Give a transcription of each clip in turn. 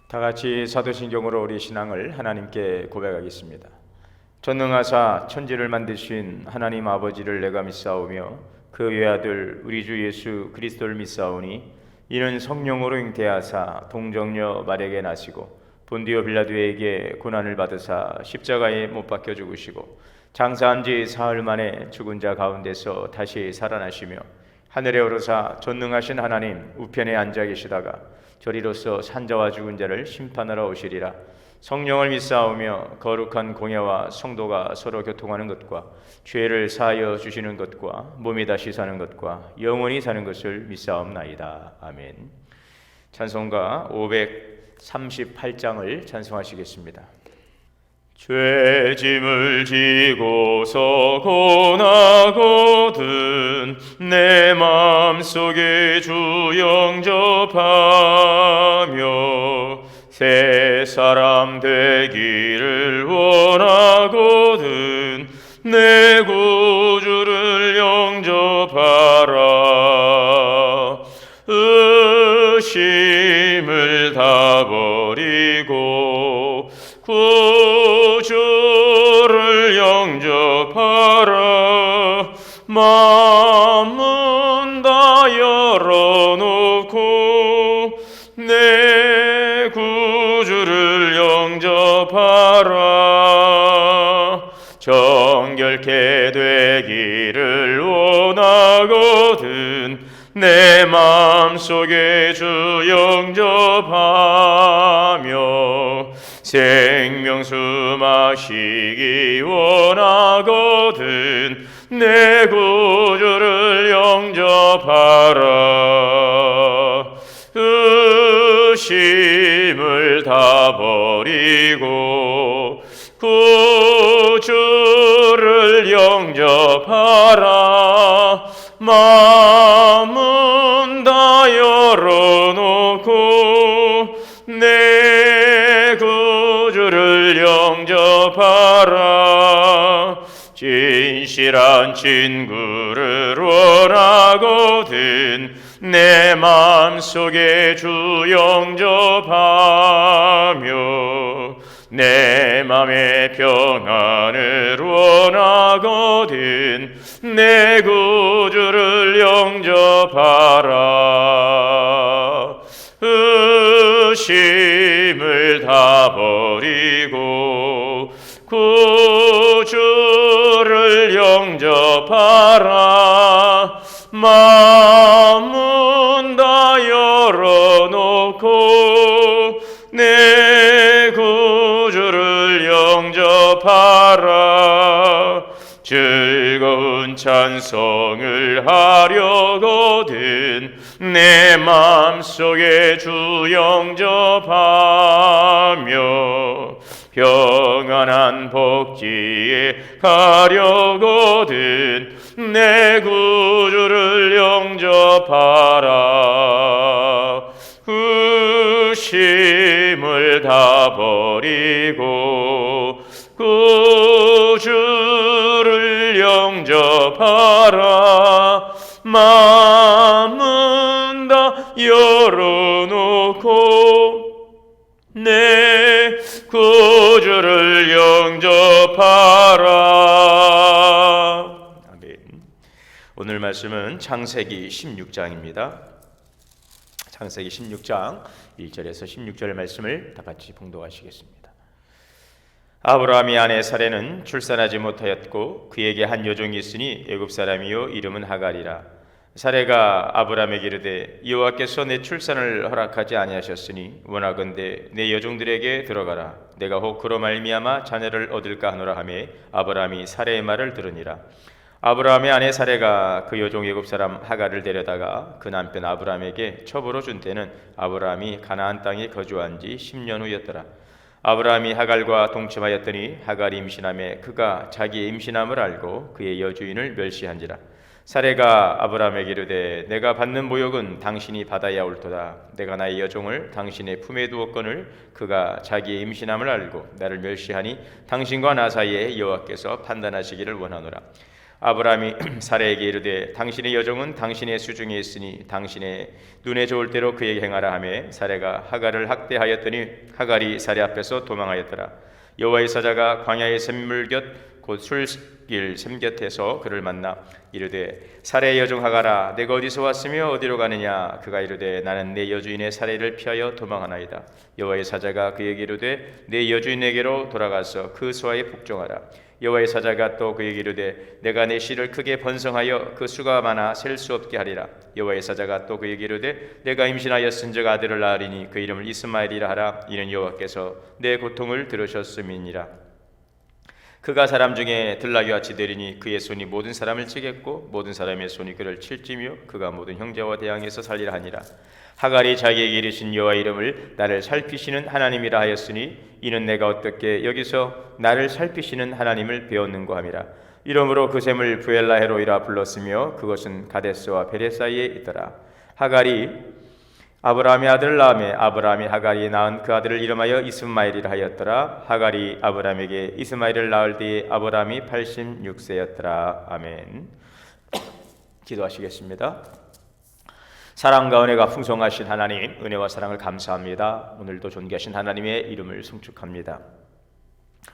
다 같이 사도신경으로 우리 신앙을 하나님께 고백하겠습니다. 전능하사 천지를 만드신 하나님 아버지를 내가 믿사오며 그 외아들 우리 주 예수 그리스도를 믿사오니 이는 성령으로 잉태하사 동정녀 마리아에게 나시고 본디오 빌라도에게 고난을 받으사 십자가에 못 박혀 죽으시고 장사한 지 사흘 만에 죽은 자 가운데서 다시 살아나시며 하늘에 오르사 전능하신 하나님 우편에 앉아 계시다가 저리로서 산자와 죽은 자를 심판하러 오시리라. 성령을 믿사오며 거룩한 공예와 성도가 서로 교통하는 것과 죄를 사하여 주시는 것과 몸이 다시 사는 것과 영원히 사는 것을 믿사옵나이다. 아멘. 찬송가 538장을 찬송하시겠습니다. 죄짐을 지고서 고나거든 내 맘속에 주 영접하며 새 사람 되기를 원하거든 내 구주를 영접하라. 의심을 다 버리고 구주를 영접하라. 마음은 다 열어놓고 내 구주를 영접하라. 정결케 되기를 원하거든 내 마음속에 주 영접하며 생명수 마시기 원하거든 내 구주를 영접하라. 의심을 다 버리고 구주를 영접하라. 마음은 다 열어놓고 내 구주를 영접하라. 진실한 친구를 원하거든 내 마음속에 주 영접하며 내 맘의 평안을 원하거든 내 구주를 영접하라. 의심을 다 버리고 구주를 영접하라. 마음은 다 열어놓고 내 구주를 영접하라. 즐거운 찬송을 하려거든 내 마음속에 주 영접하며 평안한 복지에 가려거든 내 구주를 영접하라. 의심을 다 버리고 구주를 영접하라. 마음은 다 열어놓고 내 구주를 영접하라. 아멘. 오늘 말씀은 창세기 16장입니다. 창세기 16장 1절에서 16절 말씀을 다 같이 봉독하시겠습니다. 아브라함이 아내 사레는 출산하지 못하였고 그에게 한 여종이 있으니 애굽 사람이요 이름은 하갈이라. 사레가 아브라함에게 이르되 여호와께서 내 출산을 허락하지 아니하셨으니 원하건대 내 여종들에게 들어가라. 내가 혹 그로 말미암아 자녀를 얻을까 하노라 하매 아브라함이 사레의 말을 들으니라. 아브라함의 아내 사레가 그 여종 애굽 사람 하갈을 데려다가 그 남편 아브라함에게 첩으로 준 때는 아브라함이 가나안 땅에 거주한 지 10년 후였더라. 아브라함이 하갈과 동침하였더니 하갈이 임신하매 그가 자기의 임신함을 알고 그의 여주인을 멸시한지라. 사레가 아브라함에게 이르되 내가 받는 모욕은 당신이 받아야 옳도다. 내가 나의 여종을 당신의 품에 두었거늘 그가 자기의 임신함을 알고 나를 멸시하니 당신과 나 사이에 여호와께서 판단하시기를 원하노라. 아브라함이 사라에게 이르되 당신의 여종은 당신의 수중에 있으니 당신의 눈에 좋을 대로 그에게 행하라 하매 사라가 하갈을 학대하였더니 하갈이 사라 앞에서 도망하였더라. 여호와의 사자가 광야의 샘물 곁 곧 술길 샘 곁에서 그를 만나 이르되 사라의 여종 하갈아 내가 어디서 왔으며 어디로 가느냐. 그가 이르되 나는 내 여주인의 사라를 피하여 도망하나이다. 여호와의 사자가 그에게 이르되 내 여주인에게로 돌아가서 그 수하에 복종하라. 여호와의 사자가 또 그에게 이르되 내가 내 씨를 크게 번성하여 그 수가 많아 셀 수 없게 하리라. 여호와의 사자가 또 그에게 이르되 내가 임신하였은즉 아들을 낳으리니 그 이름을 이스마엘이라 하라. 이는 여호와께서 내 고통을 들으셨음이니라. 그가 사람 중에 들나귀같이 되리니 그의 손이 모든 사람을 치겠고 모든 사람의 손이 그를 칠지며 그가 모든 형제와 대항해서 살리라 하니라. 하갈이 자기에게 이르신 여호와의 이름을 나를 살피시는 하나님이라 하였으니 이는 내가 어떻게 여기서 나를 살피시는 하나님을 배웠는고 함이라. 이러므로 그 샘을 부엘라헤로이라 불렀으며 그것은 가데스와 베레 사이에 있더라. 하갈이 아브라함의 아들을 낳으며 아브라함이 하갈이 낳은 그 아들을 이름하여 이스마엘이라 하였더라. 하갈이 아브라함에게 이스마엘을 낳을 때에 아브라함이 86세였더라. 아멘. 기도하시겠습니다. 사랑과 은혜가 풍성하신 하나님, 은혜와 사랑을 감사합니다. 오늘도 존귀하신 하나님의 이름을 송축합니다.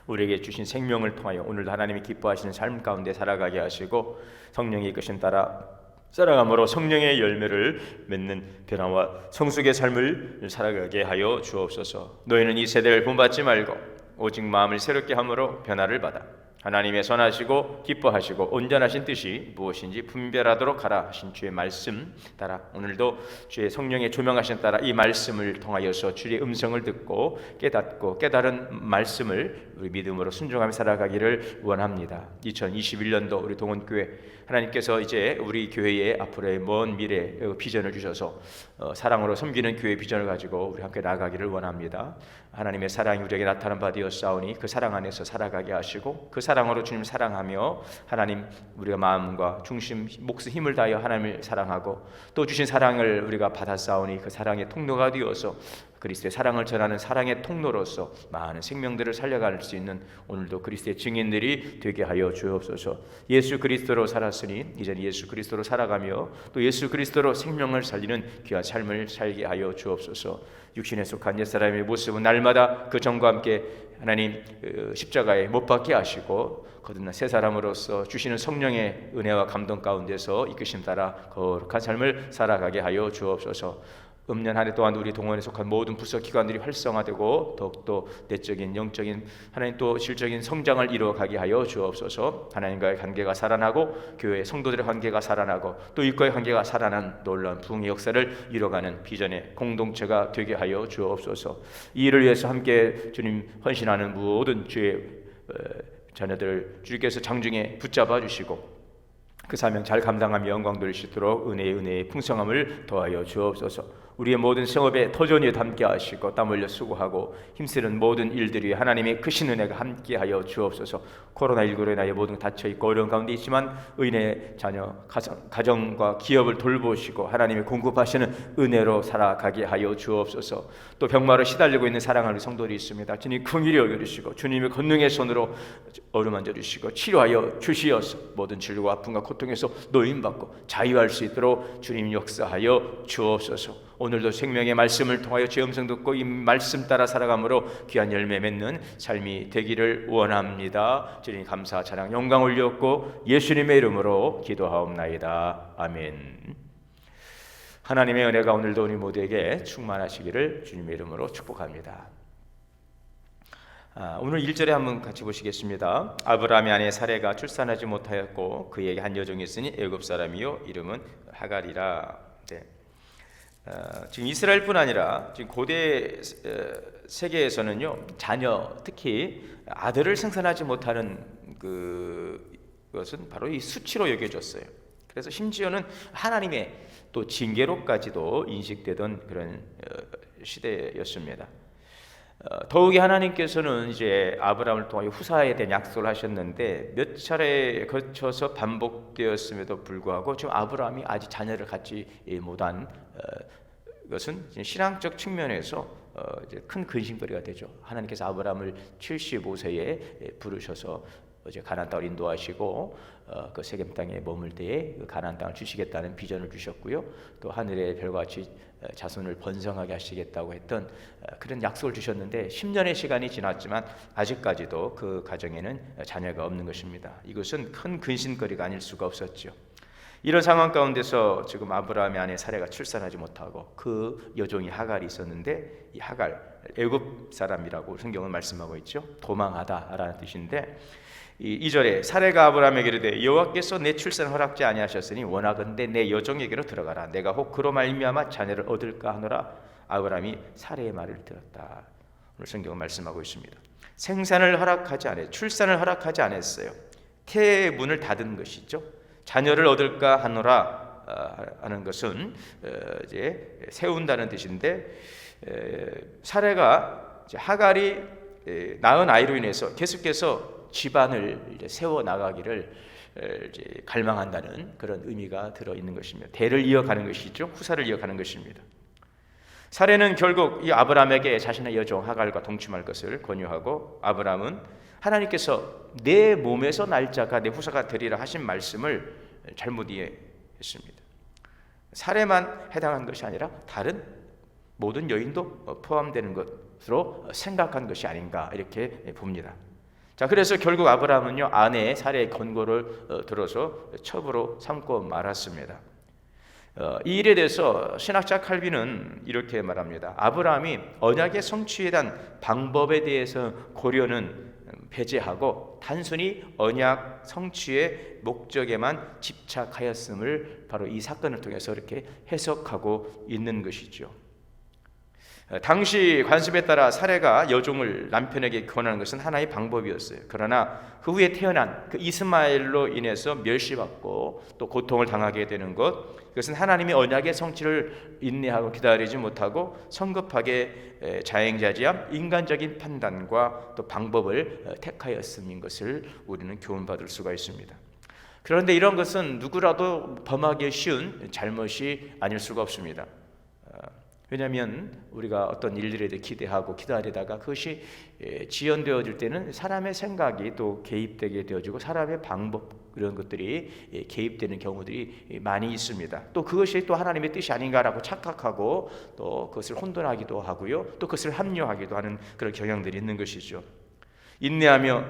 우리에게 주신 생명을 통하여 오늘도 하나님이 기뻐하시는 삶 가운데 살아가게 하시고 성령의 이끄심 따라 살아감으로 성령의 열매를 맺는 변화와 성숙의 삶을 살아가게 하여 주옵소서. 너희는 이 세대를 본받지 말고 오직 마음을 새롭게 함으로 변화를 받아 하나님의 선하시고 기뻐하시고 온전하신 뜻이 무엇인지 분별하도록 하라 하신 주의 말씀 따라 오늘도 주의 성령의 조명하신 따라 이 말씀을 통하여서 주의 음성을 듣고 깨닫고 깨달은 말씀을 우리 믿음으로 순종하며 살아가기를 원합니다. 2021년도 우리 동원교회 하나님께서 이제 우리 교회의 앞으로의 먼 미래 비전을 주셔서 사랑으로 섬기는 교회 비전을 가지고 우리 함께 나아가기를 원합니다. 하나님의 사랑이 우리에게 나타난 바 되었사오니 그 사랑 안에서 살아가게 하시고 그 사랑으로 주님 사랑하며 하나님 우리가 마음과 중심 목숨 힘을 다하여 하나님을 사랑하고 또 주신 사랑을 우리가 받았사오니 그 사랑의 통로가 되어서 그리스도의 사랑을 전하는 사랑의 통로로서 많은 생명들을 살려갈 수 있는 오늘도 그리스도의 증인들이 되게 하여 주옵소서. 예수 그리스도로 살았으니 이제는 예수 그리스도로 살아가며 또 예수 그리스도로 생명을 살리는 귀한 삶을 살게 하여 주옵소서. 육신에 속한 옛사람의 모습은 날마다 그 정과 함께 하나님 십자가에 못 박게 하시고 거듭난 새 사람으로서 주시는 성령의 은혜와 감동 가운데서 이끄심 따라 거룩한 삶을 살아가게 하여 주옵소서. 음년 한 해 동안 우리 동원에 속한 모든 부서 기관들이 활성화되고 더욱더 내적인 영적인 하나님 또 실적인 성장을 이루어가게 하여 주옵소서. 하나님과의 관계가 살아나고 교회 성도들의 관계가 살아나고 또 일과의 관계가 살아난 놀라운 부흥의 역사를 이뤄가는 비전의 공동체가 되게 하여 주옵소서. 이 일을 위해서 함께 주님 헌신하는 모든 주의 자녀들 주께서 장중에 붙잡아 주시고 그 사명 잘 감당하며 영광 돌릴 수 있도록 은혜의 풍성함을 더하여 주옵소서. 우리의 모든 생업에 터전이 함께 하시고 땀 흘려 수고하고 힘쓰는 모든 일들이 하나님의 크신 은혜가 함께하여 주옵소서. 코로나19로 인하여 모든 닫혀있고 어려운 가운데 있지만 의인의 자녀 가정과 기업을 돌보시고 하나님의 공급하시는 은혜로 살아가게 하여 주옵소서. 또 병마로 시달리고 있는 사랑하는 성도들이 있습니다. 주님 긍휼히 여겨주시고 주님의 권능의 손으로 어루만져 주시고 치료하여 주시어서 모든 질과 아픔과 고통에서 노임받고 자유할 수 있도록 주님 역사하여 주옵소서. 오늘도 생명의 말씀을 통하여 제 음성 듣고 이 말씀 따라 살아감으로 귀한 열매 맺는 삶이 되기를 원합니다. 주님 감사 찬양 영광 올렸고 예수님의 이름으로 기도하옵나이다. 아멘. 하나님의 은혜가 오늘도 우리 모두에게 충만하시기를 주님의 이름으로 축복합니다. 오늘 1절에 한번 같이 보시겠습니다. 아브라함의 아내 사레가 출산하지 못하였고 그에게 한 여종이 있으니 애굽 사람이요 이름은 하갈이라. 네. 지금 이스라엘뿐 아니라 지금 고대 세계에서는요 자녀 특히 아들을 생산하지 못하는 그것은 바로 이 수치로 여겨졌어요. 그래서 심지어는 하나님의 또 징계로까지도 인식되던 그런 시대였습니다. 더욱이 하나님께서는 이제 아브라함을 통하여 후사에 대한 약속을 하셨는데 몇 차례에 거쳐서 반복되었음에도 불구하고 지금 아브라함이 아직 자녀를 갖지 못한 것은 신앙적 측면에서 이제 큰 근심거리가 되죠. 하나님께서 아브라함을 75세에 부르셔서 이제 가나안 땅을 인도하시고 그 세겜 땅에 머물 때에 그 가나안 땅을 주시겠다는 비전을 주셨고요. 또 하늘의 별과 같이 자손을 번성하게 하시겠다고 했던 그런 약속을 주셨는데 10년의 시간이 지났지만 아직까지도 그 가정에는 자녀가 없는 것입니다. 이것은 큰 근심거리가 아닐 수가 없었죠. 이런 상황 가운데서 지금 아브라함의 아내 사레가 출산하지 못하고 그 여종이 하갈이 있었는데, 이 하갈 애굽 사람이라고 성경은 말씀하고 있죠. 도망하다라는 뜻인데, 이 절에 사레가 아브라함에게 이르되 여호와께서 내 출산 허락지 아니하셨으니 원하건대 내 여종에게로 들어가라. 내가 혹 그로 말미암아 자녀를 얻을까 하노라. 아브라함이 사레의 말을 들었다. 오늘 성경은 말씀하고 있습니다. 생산을 허락하지 않았어요. 출산을 허락하지 않았어요. 태의 문을 닫은 것이죠. 자녀를 얻을까 하노라 하는 것은 이제 세운다는 뜻인데, 사레가 하갈이 낳은 아이로 인해서 계속해서 집안을 세워 나가기를 이제 갈망한다는 그런 의미가 들어 있는 것입니다. 대를 이어가는 것이죠. 후사를 이어가는 것입니다. 사레는 결국 이 아브라함에게 자신의 여종 하갈과 동침할 것을 권유하고, 아브라함은 하나님께서 내 몸에서 날 자가 내 후사가 되리라 하신 말씀을 잘못 이해했습니다. 사레만 해당한 것이 아니라 다른 모든 여인도 포함되는 것으로 생각한 것이 아닌가 이렇게 봅니다. 자, 그래서 결국 아브라함은요, 아내의 사레의 권고를 들어서 첩으로 삼고 말았습니다. 이 일에 대해서 신학자 칼빈은 이렇게 말합니다. 아브라함이 언약의 성취에 대한 방법에 대해서 고려는 배제하고 단순히 언약 성취의 목적에만 집착하였음을 바로 이 사건을 통해서 이렇게 해석하고 있는 것이죠. 당시 관습에 따라 사레가 여종을 남편에게 권하는 것은 하나의 방법이었어요. 그러나 그 후에 태어난 그 이스마엘로 인해서 멸시받고 또 고통을 당하게 되는 것, 그것은 하나님의 언약의 성취를 인내하고 기다리지 못하고 성급하게 자행자지한 인간적인 판단과 또 방법을 택하였음인 것을 우리는 교훈받을 수가 있습니다. 그런데 이런 것은 누구라도 범하기 쉬운 잘못이 아닐 수가 없습니다. 왜냐하면 우리가 어떤 일들에 대해 기대하고 기다리다가 그것이 지연되어질 때는 사람의 생각이 또 개입되게 되어지고 사람의 방법, 이런 것들이 개입되는 경우들이 많이 있습니다. 또 그것이 또 하나님의 뜻이 아닌가라고 착각하고 또 그것을 혼돈하기도 하고요, 또 그것을 합리화하기도 하는 그런 경향들이 있는 것이죠. 인내하며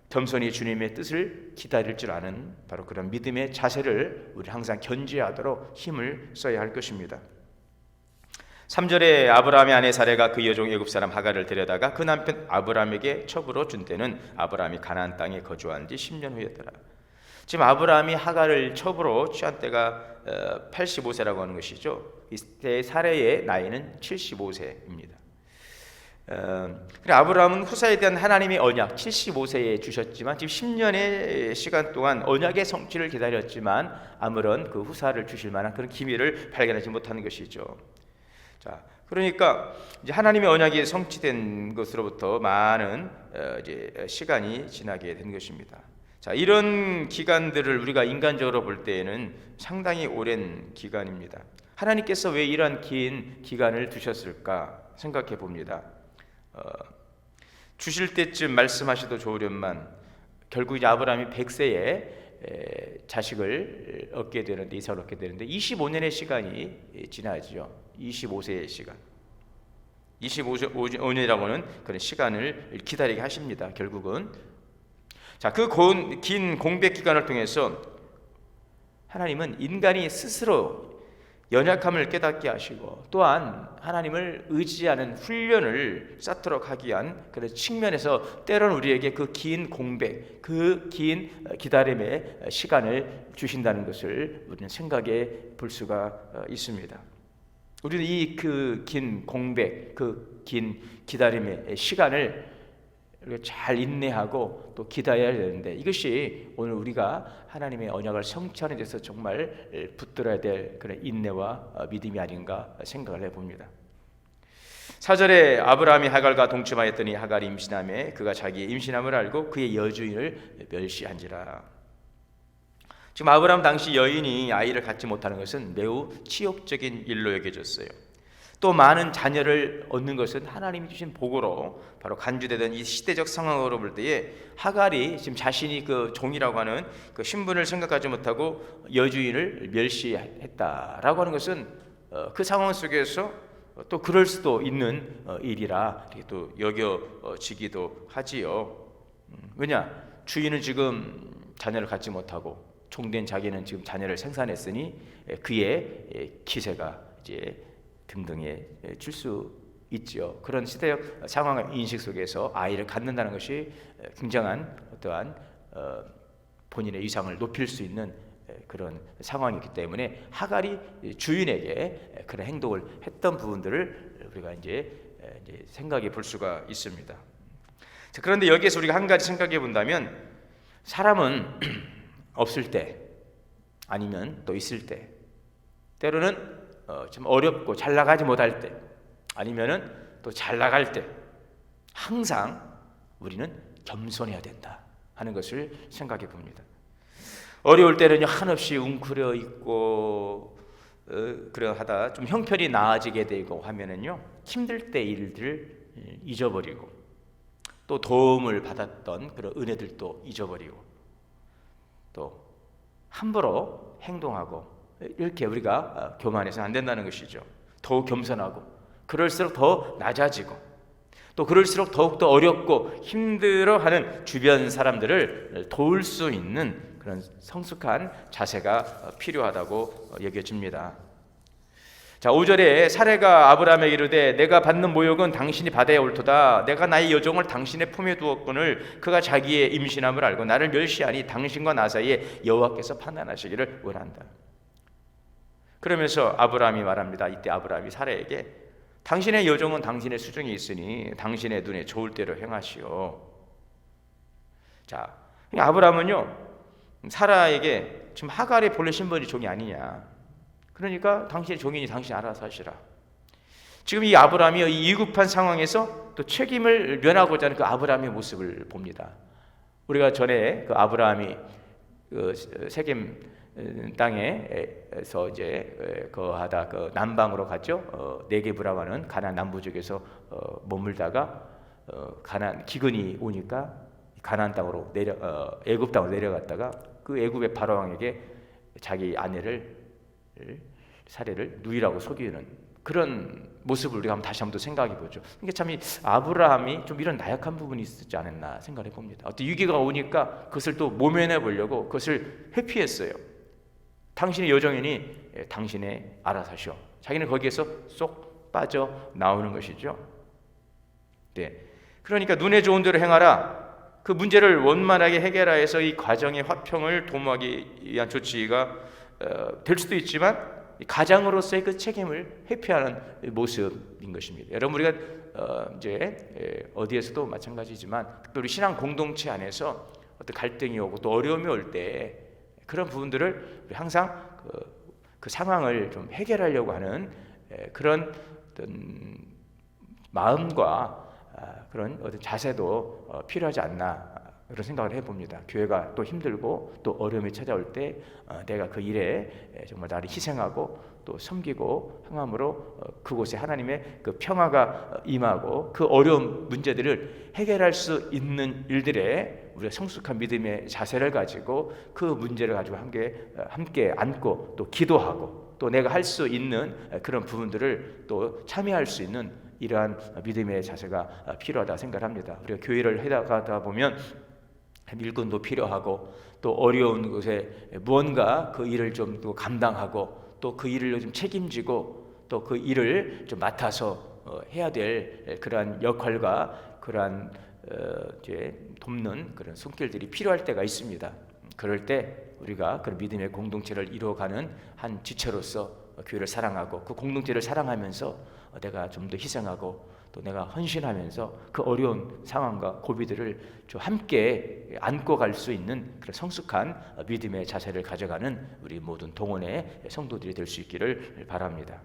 겸손히 주님의 뜻을 기다릴 줄 아는 바로 그런 믿음의 자세를 우리 항상 견지하도록 힘을 써야 할 것입니다. 3절에 아브라함의 아내 사레가 그 여종 애굽 사람 하갈을 데려다가 그 남편 아브라함에게 첩으로 준 때는 아브라함이 가나안 땅에 거주한 지 10년 후였더라. 지금 아브라함이 하갈을 첩으로 취한 때가 85세라고 하는 것이죠. 이때 사레의 나이는 75세입니다. 아브라함은 후사에 대한 하나님의 언약 75세에 주셨지만 지금 10년의 시간 동안 언약의 성취를 기다렸지만 아무런 그 후사를 주실 만한 그런 기미를 발견하지 못하는 것이죠. 자, 그러니까 이제 하나님의 언약이 성취된 것으로부터 많은 이제 시간이 지나게 된 것입니다. 자, 이런 기간들을 우리가 인간적으로 볼 때에는 상당히 오랜 기간입니다. 하나님께서 왜 이런 긴 기간을 두셨을까 생각해 봅니다. 주실 때쯤 말씀하셔도 좋으련만 결국 이제 아브라함이 100세에 자식을 얻게 되는데, 이삭을 얻게 되는데 25년의 시간이 지나죠. 25세의 시간, 25년이라고 하는 그런 시간을 기다리게 하십니다. 결국은 자, 그 긴 공백 기간을 통해서 하나님은 인간이 스스로 연약함을 깨닫게 하시고 또한 하나님을 의지하는 훈련을 쌓도록 하기 위한 그런 측면에서 때로는 우리에게 그 긴 공백, 그 긴 기다림의 시간을 주신다는 것을 우리는 생각해 볼 수가 있습니다. 우리는 이 그 긴 공백, 그 긴 기다림의 시간을 잘 인내하고 또 기다려야 되는데, 이것이 오늘 우리가 하나님의 언약을 성취하는 데서 정말 붙들어야 될 그런 인내와 믿음이 아닌가 생각을 해봅니다. 4절에 아브라함이 하갈과 동침하였더니 하갈이 임신하매 그가 자기의 임신함을 알고 그의 여주인을 멸시한지라. 지금 아브라함 당시 여인이 아이를 갖지 못하는 것은 매우 치욕적인 일로 여겨졌어요. 또 많은 자녀를 얻는 것은 하나님이 주신 복으로 바로 간주되던 이 시대적 상황으로 볼 때에 하갈이 지금 자신이 그 종이라고 하는 그 신분을 생각하지 못하고 여주인을 멸시했다라고 하는 것은 그 상황 속에서 또 그럴 수도 있는 일이라 또 여겨지기도 하지요. 왜냐? 주인은 지금 자녀를 갖지 못하고 종된 자기는 지금 자녀를 생산했으니 그의 기세가 이제 등등에 줄 수 있죠. 그런 시대적 상황 인식 속에서 아이를 갖는다는 것이 굉장한 어떠한 본인의 위상을 높일 수 있는 그런 상황이기 때문에 하갈이 주인에게 그런 행동을 했던 부분들을 우리가 이제 생각해 볼 수가 있습니다. 자, 그런데 여기에서 우리가 한 가지 생각해 본다면 사람은 없을 때 아니면 또 있을 때 때로는 좀 어렵고 잘 나가지 못할 때 아니면은 또 잘 나갈 때 항상 우리는 겸손해야 된다 하는 것을 생각해 봅니다. 어려울 때는 한없이 웅크려 있고 그러하다 좀 형편이 나아지게 되고 하면은요 힘들 때 일들을 잊어버리고 또 도움을 받았던 그런 은혜들도 잊어버리고 또 함부로 행동하고 이렇게 우리가 교만해서는 안 된다는 것이죠. 더욱 겸손하고 그럴수록 더 낮아지고 또 그럴수록 더욱더 어렵고 힘들어하는 주변 사람들을 도울 수 있는 그런 성숙한 자세가 필요하다고 여겨집니다. 자, 5절에 사례가 아브라함에게 이르되 내가 받는 모욕은 당신이 받아야 옳도다. 내가 나의 여종을 당신의 품에 두었거늘 그가 자기의 임신함을 알고 나를 멸시하니 당신과 나 사이에 여호와께서 판단하시기를 원한다. 그러면서 아브라함이 말합니다. 이때 아브라함이 사례에게 당신의 여종은 당신의 수중에 있으니 당신의 눈에 좋을 대로 행하시오. 자, 아브라함은요 사라에게 지금 하갈의 본래 신분이 종이 아니냐, 그러니까 당신의 종이니 당신이 알아서 하시라. 지금 이 아브라함이 이 위급한 상황에서 또 책임을 면하고자 하는 그 아브라함의 모습을 봅니다. 우리가 전에 그 아브라함이 그 세겜 땅에서 이제 거하다 그 남방으로 갔죠. 네게브라고 하는 가나안 남부쪽에서 머물다가 가나안 기근이 오니까 가나안 땅으로 애굽 땅으로 내려갔다가 그 애굽의 바로 왕에게 자기 아내를 사례를 누이라고 속이는 그런 모습을 우리가 다시 한번 생각해 보죠. 그러니까 참 이 아브라함이 좀 이런 나약한 부분이 있었지 않았나 생각해 봅니다. 어떤 위기가 오니까 그것을 또 모면해 보려고 그것을 회피했어요. 당신의 여종이니 당신의 알아서 하시오. 자기는 거기에서 쏙 빠져 나오는 것이죠. 네. 그러니까 눈에 좋은 대로 행하라. 그 문제를 원만하게 해결하여서 이 과정의 화평을 도모하기 위한 조치가 될 수도 있지만 가장으로서의 그 책임을 회피하는 모습인 것입니다. 여러분 우리가 이제 어디에서도 마찬가지지만 특별히 신앙 공동체 안에서 어떤 갈등이 오고 또 어려움이 올 때 그런 부분들을 우리 항상 그 상황을 좀 해결하려고 하는 그런 어떤 마음과 그런 어떤 자세도 필요하지 않나 그런 생각을 해봅니다. 교회가 또 힘들고 또 어려움이 찾아올 때 내가 그 일에 정말 나를 희생하고 또 섬기고 행함으로 그곳에 하나님의 그 평화가 임하고 그 어려운 문제들을 해결할 수 있는 일들에 우리가 성숙한 믿음의 자세를 가지고 그 문제를 가지고 함께 안고 또 기도하고 또 내가 할 수 있는 그런 부분들을 또 참여할 수 있는 이러한 믿음의 자세가 필요하다 생각합니다. 우리가 교회를 해나가다 보면 일꾼도 필요하고 또 어려운 곳에 무언가 그 일을 좀 또 감당하고 또 그 일을 좀 책임지고 또 그 일을 좀 맡아서 해야 될 그러한 역할과 그러한 이제 돕는 그런 손길들이 필요할 때가 있습니다. 그럴 때 우리가 그런 믿음의 공동체를 이루어가는 한 지체로서 교회를 사랑하고 그 공동체를 사랑하면서 내가 좀 더 희생하고 또 내가 헌신하면서 그 어려운 상황과 고비들을 좀 함께 안고 갈 수 있는 그런 성숙한 믿음의 자세를 가져가는 우리 모든 동원의 성도들이 될 수 있기를 바랍니다.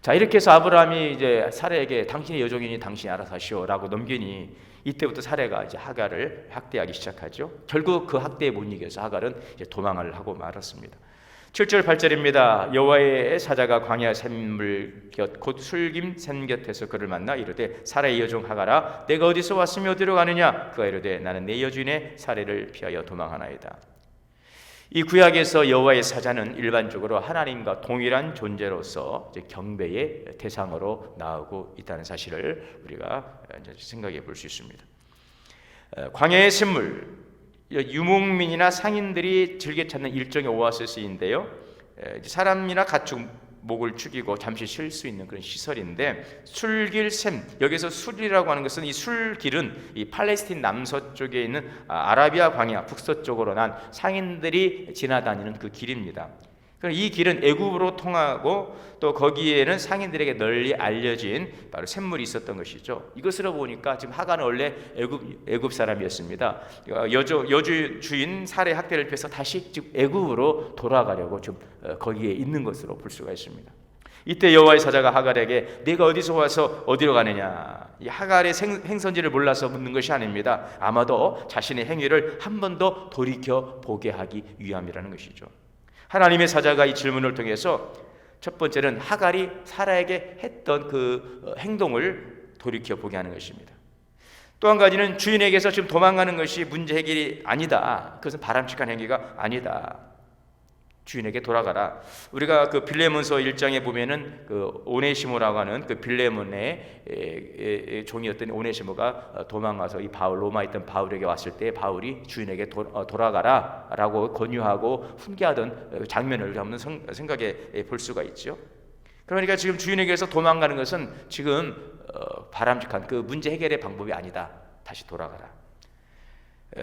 자, 이렇게 해서 아브라함이 이제 사례에게 당신의 여종이니 당신이 알아서 하시오라고 넘기니 이때부터 사례가 이제 하갈을 학대하기 시작하죠. 결국 그 학대에 못 이겨서 하갈은 이제 도망을 하고 말았습니다. 7절 8절입니다. 여호와의 사자가 광야 샘물 곁 곧 술김 샘 곁에서 그를 만나 이르되 사라의 여종 하가라 내가 어디서 왔으며 어디로 가느냐. 그가 이르되 나는 내 여주인의 사례를 피하여 도망하나이다. 이 구약에서 여호와의 사자는 일반적으로 하나님과 동일한 존재로서 경배의 대상으로 나오고 있다는 사실을 우리가 생각해 볼 수 있습니다. 광야의 샘물, 유목민이나 상인들이 즐겨 찾는 일종의 오아시스인데요. 사람이나 가축 목을 축이고 잠시 쉴 수 있는 그런 시설인데, 술길 샘, 여기서 술이라고 하는 것은 이 술길은 이 팔레스틴 남서쪽에 있는 아라비아 광야 북서쪽으로 난 상인들이 지나다니는 그 길입니다. 이 길은 애굽으로 통하고 또 거기에는 상인들에게 널리 알려진 바로 샘물이 있었던 것이죠. 이것으로 보니까 지금 하가는 원래 애굽 사람이었습니다. 여주 주인 사례 학대를 피해서 다시 지금 애굽으로 돌아가려고 좀 거기에 있는 것으로 볼 수가 있습니다. 이때 여호와의 사자가 하갈에게 네가 어디서 와서 어디로 가느냐. 이 하갈의 행선지를 몰라서 묻는 것이 아닙니다. 아마도 자신의 행위를 한 번 더 돌이켜 보게 하기 위함이라는 것이죠. 하나님의 사자가 이 질문을 통해서 첫 번째는 하갈이 사라에게 했던 그 행동을 돌이켜 보게 하는 것입니다. 또 한 가지는 주인에게서 지금 도망가는 것이 문제 해결이 아니다. 그것은 바람직한 행위가 아니다. 주인에게 돌아가라. 우리가 그 빌레몬서 1장에 보면은 그 오네시모라고 하는 그 빌레몬의 종이었던 오네시모가 도망가서 이 로마에 있던 바울에게 왔을 때 바울이 주인에게 돌아가라라고 권유하고 훈계하던 장면을 한번 생각해 볼 수가 있죠. 그러니까 지금 주인에게서 도망가는 것은 지금 바람직한 그 문제 해결의 방법이 아니다. 다시 돌아가라.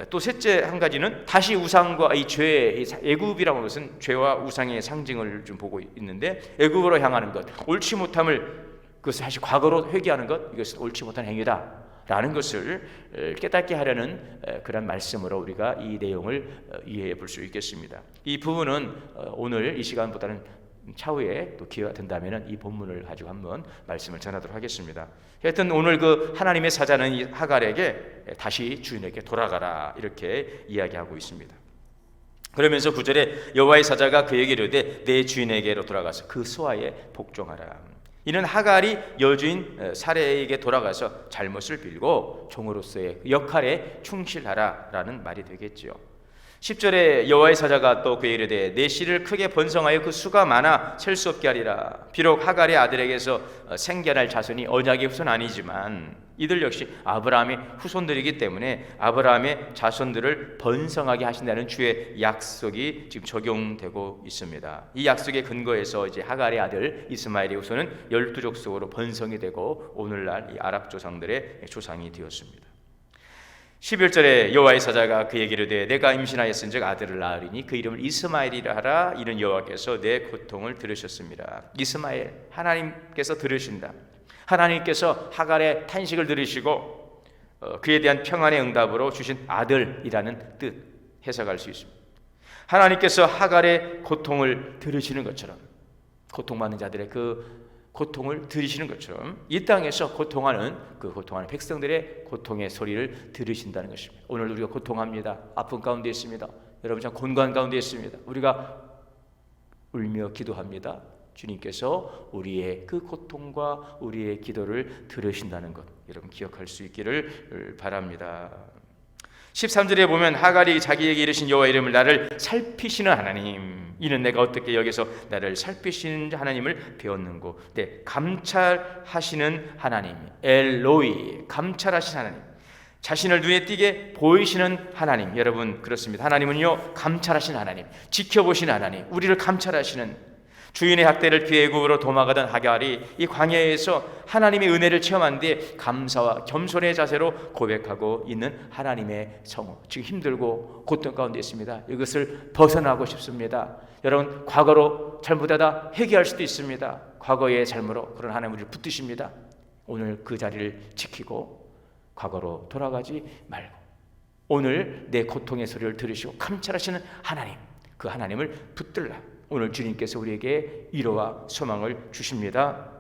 또 셋째 한 가지는 다시 우상과 이 죄, 애굽이라고 하는 것은 죄와 우상의 상징을 좀 보고 있는데, 애굽으로 향하는 것, 옳지 못함을 그것을 다시 과거로 회개하는 것, 이것은 옳지 못한 행위다라는 것을 깨닫게 하려는 그런 말씀으로 우리가 이 내용을 이해해 볼 수 있겠습니다. 이 부분은 오늘 이 시간보다는 차후에 또 기회가 된다면 이 본문을 가지고 한번 말씀을 전하도록 하겠습니다. 하여튼 오늘 그 하나님의 사자는 이 하갈에게 다시 주인에게 돌아가라 이렇게 이야기하고 있습니다. 그러면서 9절에 여호와의 사자가 그에게 이르되 내 주인에게로 돌아가서 그 수하에 복종하라. 이는 하갈이 여주인 사레에게 돌아가서 잘못을 빌고 종으로서의 역할에 충실하라라는 말이 되겠지요. 10절에 여호와의 사자가 또 그에게 이르되 내 씨를 크게 번성하여 그 수가 많아 셀 수 없게 하리라. 비록 하갈의 아들에게서 생겨날 자손이 언약의 후손 아니지만 이들 역시 아브라함의 후손들이기 때문에 아브라함의 자손들을 번성하게 하신다는 주의 약속이 지금 적용되고 있습니다. 이 약속의 근거에서 이제 하갈의 아들 이스마엘의 후손은 12족속으로 번성이 되고 오늘날 이 아랍 조상들의 조상이 되었습니다. 11절에 여호와의 사자가 그에게 이르되 내가 임신하였은즉 아들을 낳으리니 그 이름을 이스마엘이라 하라. 이는 여호와께서 내 고통을 들으셨습니다. 이스마엘, 하나님께서 들으신다. 하나님께서 하갈의 탄식을 들으시고 그에 대한 평안의 응답으로 주신 아들이라는 뜻 해석할 수 있습니다. 하나님께서 하갈의 고통을 들으시는 것처럼, 고통받는 자들의 그 고통을 들으시는 것처럼 이 땅에서 고통하는 백성들의 고통의 소리를 들으신다는 것입니다. 오늘 우리가 고통합니다. 아픔 가운데 있습니다. 여러분 참 곤고한 가운데 있습니다. 우리가 울며 기도합니다. 주님께서 우리의 그 고통과 우리의 기도를 들으신다는 것, 여러분 기억할 수 있기를 바랍니다. 13절에 보면 하갈이 자기에게 이르신 여호와 이름을 나를 살피시는 하나님, 이는 내가 어떻게 여기서 나를 살피시는 하나님을 배웠는고. 네, 감찰하시는 하나님, 엘로이, 감찰하시는 하나님, 자신을 눈에 띄게 보이시는 하나님. 여러분 그렇습니다. 하나님은요 감찰하시는 하나님, 지켜보시는 하나님, 우리를 감찰하시는, 주인의 학대를 피해 애굽으로 도망가던 하갈이 이 광야에서 하나님의 은혜를 과한 뒤에 감사와 겸손의 자세로 고백하고 있는 하나님의 성호. 지금 힘들고 고통 가운데 있습니다. 이것을 벗어나고 싶습니다. 여러분 과거로 잘못하다 회개할 수도 있습니다. 과거의 잘못으로 그런 하나님 우리를 붙드십니다. 오늘 그 자리를 지키고 과거로 돌아가지 말고 오늘 내 고통의 소리를 들으시고 감찰하시는 하나님, 그 하나님을 붙들라. 오늘 주님께서 우리에게 위로와 소망을 주십니다.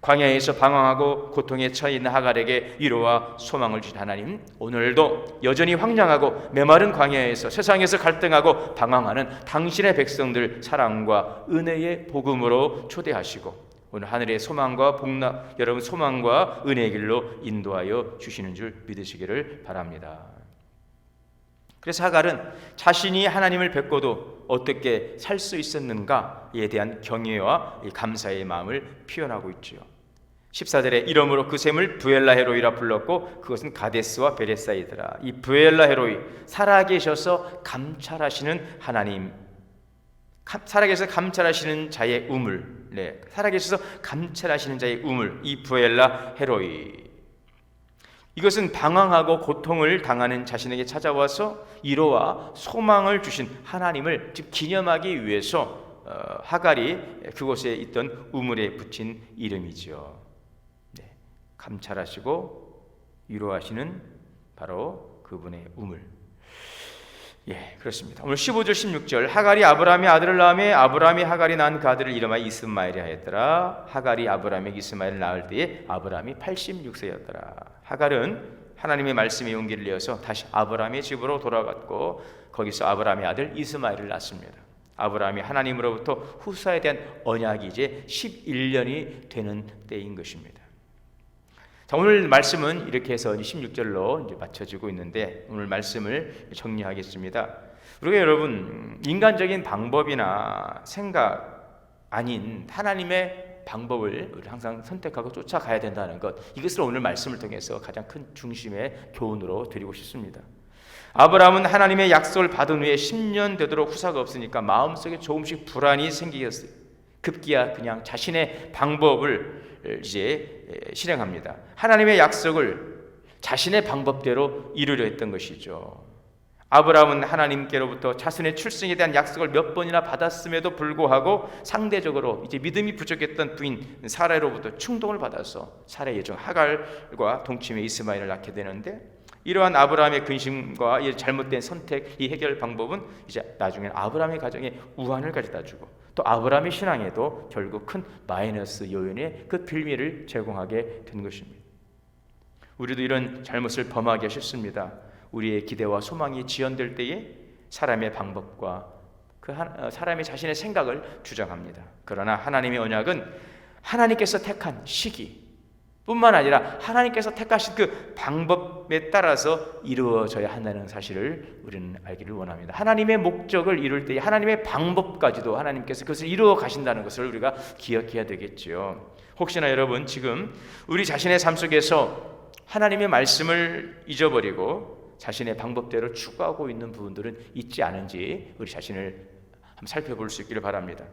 광야에서 방황하고 고통에 처해 있는 하갈에게 위로와 소망을 주신 하나님, 오늘도 여전히 황량하고 메마른 광야에서 세상에서 갈등하고 방황하는 당신의 백성들 사랑과 은혜의 복음으로 초대하시고 오늘 하늘의 소망과 복락, 여러분 소망과 은혜의 길로 인도하여 주시는 줄 믿으시기를 바랍니다. 그래서 하갈은 자신이 하나님을 뵙고도 어떻게 살 수 있었는가에 대한 경외와 감사의 마음을 표현하고 있지요. 14절에 이러므로 그 샘을 부엘라 헤로이라 불렀고 그것은 가데스와 베레사이더라. 이 부엘라 헤로이, 살아계셔서 감찰하시는 하나님, 살아계셔서 감찰하시는 자의 우물, 살아계셔서 감찰하시는 자의 우물, 이 부엘라 헤로이, 이것은 방황하고 고통을 당하는 자신에게 찾아와서 위로와 소망을 주신 하나님을 즉 기념하기 위해서 하갈이 그곳에 있던 우물에 붙인 이름이죠. 감찰하시고 위로하시는 바로 그분의 우물. 그렇습니다. 오늘 15절 16절 하갈이 아브라함의 아들을 낳음에 아브라함이 하갈이 낳은 그 아들을 이름하여 이스마엘이라 하였더라. 하갈이 아브라함에게 이스마엘을 낳을 때에 아브라함이 86세였더라. 하갈은 하나님의 말씀에 용기를 내어서 다시 아브라함의 집으로 돌아갔고 거기서 아브라함의 아들 이스마엘을 낳습니다. 아브라함이 하나님으로부터 후사에 대한 언약이 이제 11년이 되는 때인 것입니다. 자, 오늘 말씀은 이렇게 해서 16절로 이제 맞춰지고 있는데 오늘 말씀을 정리하겠습니다. 우리가 여러분 인간적인 방법이나 생각 아닌 하나님의 방법을 우리 항상 선택하고 쫓아가야 된다는 것, 이것을 오늘 말씀을 통해서 가장 큰 중심의 교훈으로 드리고 싶습니다. 아브라함은 하나님의 약속을 받은 후에 10년 되도록 후사가 없으니까 마음속에 조금씩 불안이 생기겠어요. 급기야 그냥 자신의 방법을 이제 실행합니다. 하나님의 약속을 자신의 방법대로 이루려 했던 것이죠. 아브라함은 하나님께로부터 자신의 출생에 대한 약속을 몇 번이나 받았음에도 불구하고 상대적으로 이제 믿음이 부족했던 부인 사라로부터 충동을 받아서 사라의 여종 하갈과 동침의 이스마엘을 낳게 되는데, 이러한 아브라함의 근심과 이 잘못된 선택, 이 해결 방법은 이제 나중에 아브라함의 가정에 우환을 가져다 주고 또 아브라함의 신앙에도 결국 큰 마이너스 요인의 그 빌미를 제공하게 된 것입니다. 우리도 이런 잘못을 범하기 쉽습니다. 우리의 기대와 소망이 지연될 때에 사람의 방법과 사람의 자신의 생각을 주장합니다. 그러나 하나님의 언약은 하나님께서 택한 시기 뿐만 아니라 하나님께서 택하신 그 방법에 따라서 이루어져야 한다는 사실을 우리는 알기를 원합니다. 하나님의 목적을 이룰 때 하나님의 방법까지도 하나님께서 그것을 이루어 가신다는 것을 우리가 기억해야 되겠지요. 혹시나 여러분 지금 우리 자신의 삶 속에서 하나님의 말씀을 잊어버리고 자신의 방법대로 추구하고 있는 부분들은 있지 않은지 우리 자신을 한번 살펴볼 수 있기를 바랍니다.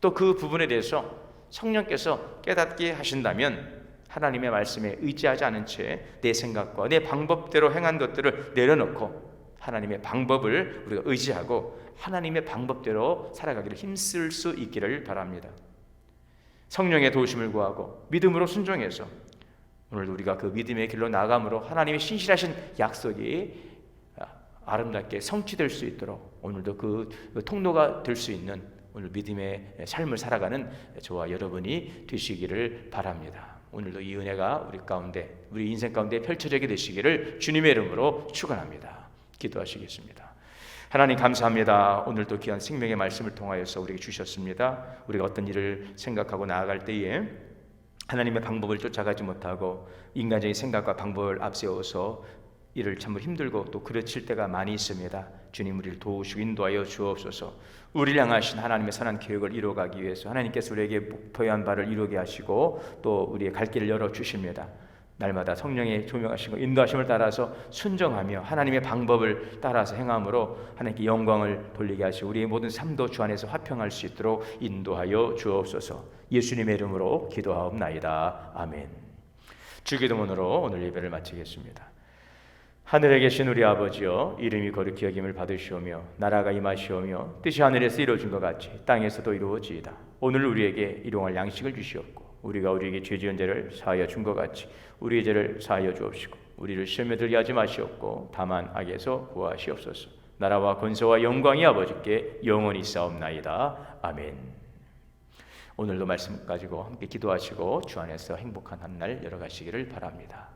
또 그 부분에 대해서 성령께서 깨닫게 하신다면 하나님의 말씀에 의지하지 않은 채 내 생각과 내 방법대로 행한 것들을 내려놓고 하나님의 방법을 우리가 의지하고 하나님의 방법대로 살아가기를 힘쓸 수 있기를 바랍니다. 성령의 도우심을 구하고 믿음으로 순종해서 오늘도 우리가 그 믿음의 길로 나아감으로 하나님의 신실하신 약속이 아름답게 성취될 수 있도록 오늘도 그 통로가 될 수 있는 오늘 믿음의 삶을 살아가는 저와 여러분이 되시기를 바랍니다. 오늘도 이 은혜가 우리 가운데, 우리 인생 가운데 펼쳐지게 되시기를 주님의 이름으로 축원합니다. 기도하시겠습니다. 하나님 감사합니다. 오늘도 귀한 생명의 말씀을 통하여서 우리에게 주셨습니다. 우리가 어떤 일을 생각하고 나아갈 때에 하나님의 방법을 쫓아가지 못하고 인간적인 생각과 방법을 앞세워서 일을 참 힘들고 또 그르칠 때가 많이 있습니다. 주님 우리를 도우시고 인도하여 주옵소서. 우리를 향하신 하나님의 선한 계획을 이루어가기 위해서 하나님께서 우리에게 목표한 바를 이루게 하시고 또 우리의 갈 길을 열어주십니다. 날마다 성령의 조명하시고 인도하심을 따라서 순종하며 하나님의 방법을 따라서 행함으로 하나님께 영광을 돌리게 하시고 우리의 모든 삶도 주 안에서 화평할 수 있도록 인도하여 주옵소서. 예수님의 이름으로 기도하옵나이다. 아멘. 주기도문으로 오늘 예배를 마치겠습니다. 하늘에 계신 우리 아버지여, 이름이 거룩히 여김을 받으시오며 나라가 임하시오며 뜻이 하늘에서 이루어진 것 같이 땅에서도 이루어지이다. 오늘 우리에게 일용할 양식을 주시옵고 우리가 우리에게 죄 지은 죄를 사하여 준 것 같이 우리의 죄를 사하여 주옵시고 우리를 시험에 들게 하지 마시옵고 다만 악에서 구하시옵소서. 나라와 권세와 영광이 아버지께 영원히 있사옵나이다. 아멘. 오늘도 말씀 가지고 함께 기도하시고 주 안에서 행복한 한 날 열어가시기를 바랍니다.